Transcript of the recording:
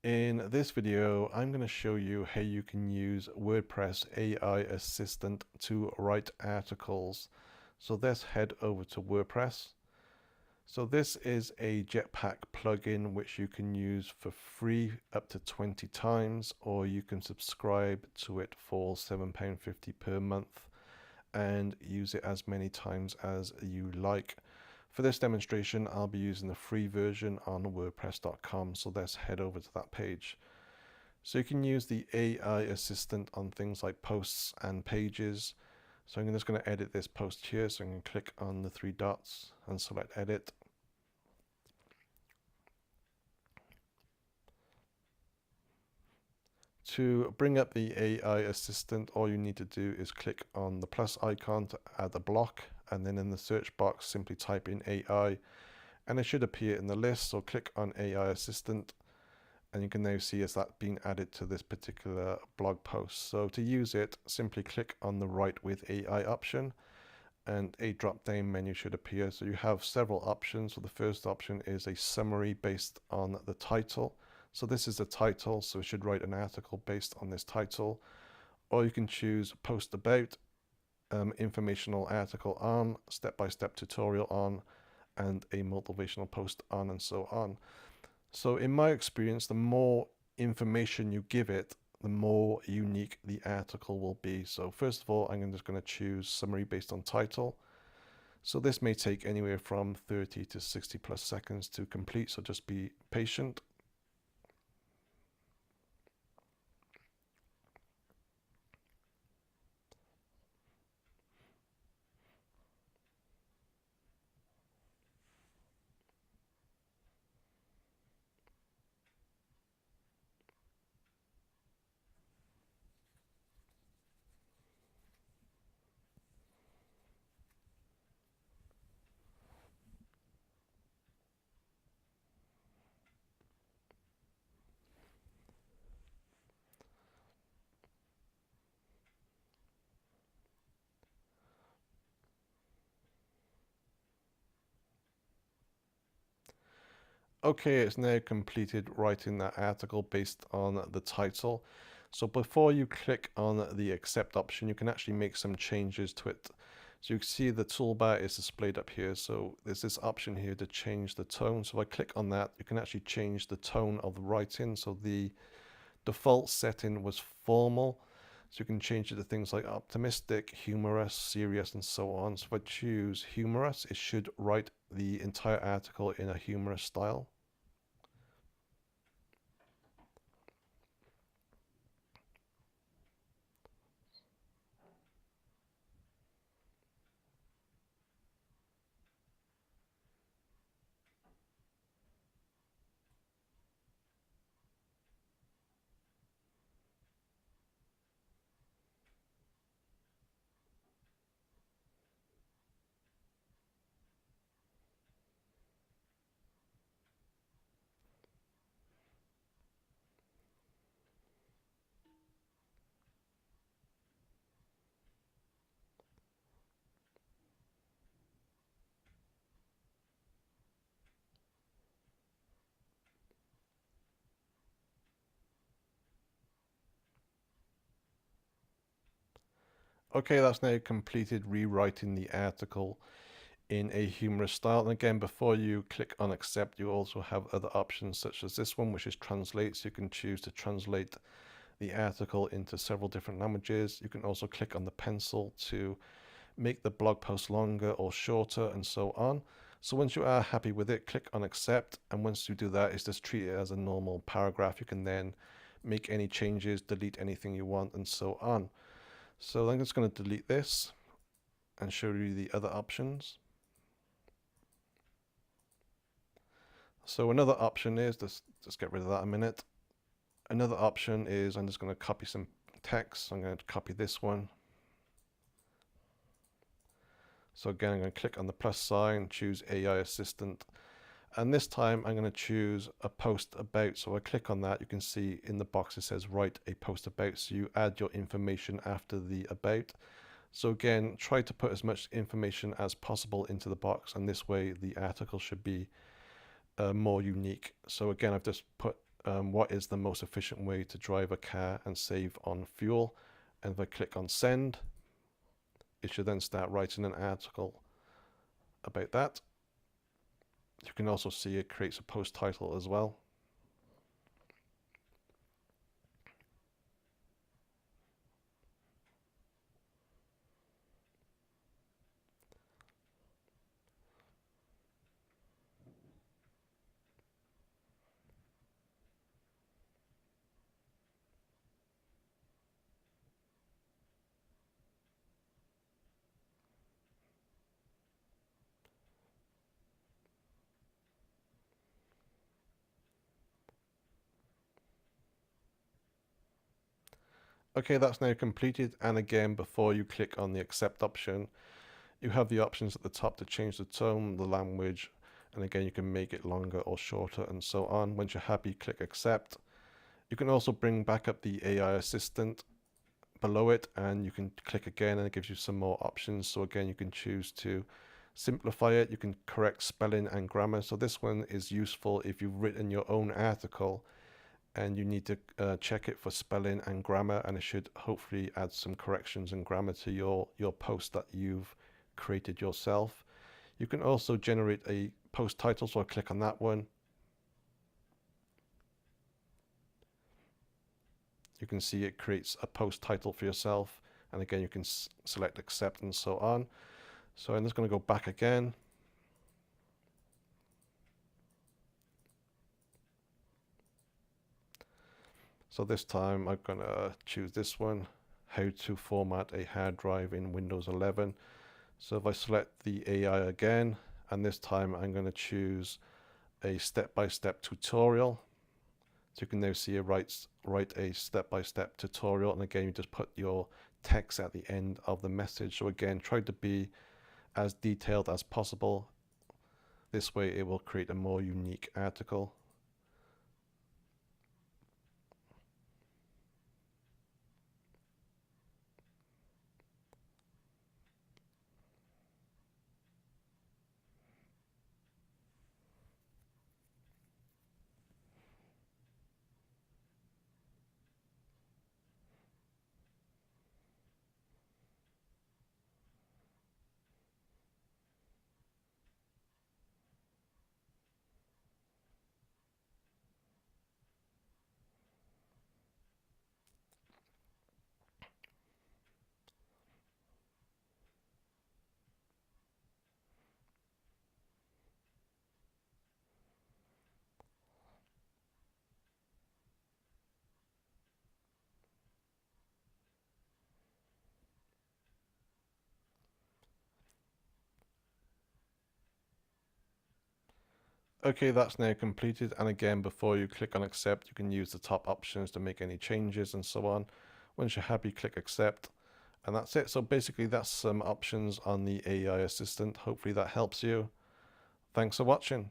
In this video, I'm going to show you how you can use WordPress AI Assistant to write articles. So let's head over to WordPress. So this is a jetpack plugin which you can use for free up to 20 times, or you can subscribe to it for £7.50 per month and use it as many times as you like. For this demonstration, I'll be using the free version on WordPress.com, so let's head over to that page. So you can use the AI assistant on things like posts and pages. So I'm just going to edit this post here, so I'm going to click on the three dots and select edit. To bring up the AI assistant, all you need to do is click on the plus icon to add a block, and then in the search box simply type in AI and it should appear in the list. So click on AI assistant and you can now see as that being added to this particular blog post. So to use it, simply click on the write with AI option and a drop down menu should appear. So you have several options. So the first option is a summary based on the title. So this is the title, so it should write an article based on this title. Or you can choose post about, informational article on, step-by-step tutorial on, and a motivational post on, and so on. So in my experience, the more information you give it, the more unique the article will be. So first of all, I'm just going to choose summary based on title. So this may take anywhere from 30 to 60 plus seconds to complete, so just be patient. Okay, it's now completed writing that article based on the title. So before you click on the accept option, you can actually make some changes to it. So you can see the toolbar is displayed up here. So there's this option here to change the tone. So if I click on that, you can actually change the tone of the writing. So the default setting was formal. So you can change it to things like optimistic, humorous, serious, and so on. So if I choose humorous, it should write the entire article in a humorous style. Okay, that's now completed rewriting the article in a humorous style. And again, before you click on accept, you also have other options such as this one, which is translate. So you can choose to translate the article into several different languages. You can also click on the pencil to make the blog post longer or shorter, and so on. So once you are happy with it, click on accept. And once you do that, it's just treat it as a normal paragraph. You can then make any changes, delete anything you want, and so on. So I'm just going to delete this and show you the other options. So another option is, just get rid of that a minute. Another option is I'm just going to copy some text. So I'm going to copy this one. So again, I'm going to click on the plus sign, choose AI Assistant. And this time I'm going to choose a post about. So I click on that. You can see in the box it says write a post about. So you add your information after the about. So again, try to put as much information as possible into the box, and this way the article should be more unique. So again, I've just put what is the most efficient way to drive a car and save on fuel. And if I click on send, it should then start writing an article about that. You can also see it creates a post title as well. Okay, that's now completed, and again, before you click on the accept option, you have the options at the top to change the tone, the language, and again, you can make it longer or shorter and so on. Once you're happy, click accept. You can also bring back up the AI assistant below it, and you can click again and it gives you some more options. So again, you can choose to simplify it. You can correct spelling and grammar. So this one is useful if you've written your own article and you need to check it for spelling and grammar, and it should hopefully add some corrections and grammar to your post that you've created yourself. You can also generate a post title, so I'll click on that one. You can see it creates a post title for yourself, and again you can select accept and so on. So I'm just going to go back again. So this time I'm going to choose this one, how to format a hard drive in Windows 11. So if I select the AI again, and this time I'm going to choose a step-by-step tutorial. So you can now see it write a step-by-step tutorial, and again you just put your text at the end of the message. So again, try to be as detailed as possible. This way it will create a more unique article. Okay, that's now completed, and again, before you click on accept, you can use the top options to make any changes and so on. Once you're happy, click accept, and that's it. So basically that's some options on the AI assistant. Hopefully that helps you. Thanks for watching.